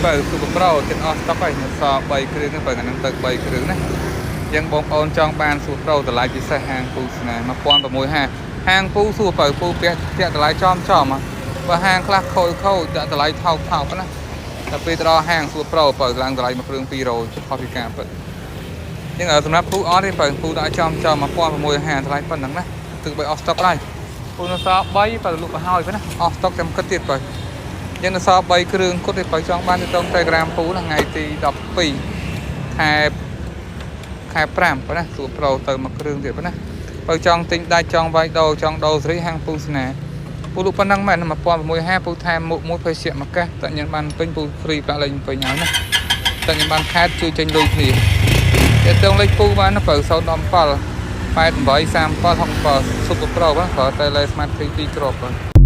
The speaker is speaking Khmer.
បើ Super Pro ទៀតអស់ stock ហើយនៅសល់3គ្រឿងហ្នឹងបើអាហ្នឹងទៅ3គ្រឿងណាយើងបងប្អូនចង់បាន Super Pro តម្លៃពិសេសហាងពូស្នេហ៍1650ហាងពូសួរបើពូពាក់តម្លៃចំបើហាងខ្លះខូចដាក់តម្លៃថោកណាតែពេលទៅដល់ហាង Super Pro បើឡើងតម្លៃមួយគ្រឿង200ខុសពីការពិតយើងសម្រាប់ពូអត់ទេបើពូដាក់ចំ1650តម្លៃប៉ុណ្ណឹងណាទឹកបីអស់ stock ហើយពូនៅសល់3បើលក់ទៅហើយណាអស់ stock ចាំគិតទៀតបើយើងនៅសល់3គ្រឿងគត់ទេបើចង់បានទៅក្នុង Telegram ពូណាថ្ងៃទី12ខែ5ប៉ុណ្ណា Super Pro ទៅមួយគ្រឿងទៀតប៉ុណ្ណាបើចង់ទិញដាច់ចង់វាយដោចង់ដោសេរីហាងពូស្នេហ៍ពូលក់ប៉ុណ្ណឹងមែន1650ពូថែមមុខមួយភេសជ្ជៈមកកាសតែញ៉ាំបានពេញពូ free ប្រាក់លេងពេញហើយណាតែញ៉ាំបានខេតជួយចេញលុយគ្នាតែតងលេខពូបានណាបើ017 88 37 67 Super Pro បាទប្រើតែលេ Smart TV 2គ្រាប់បាទ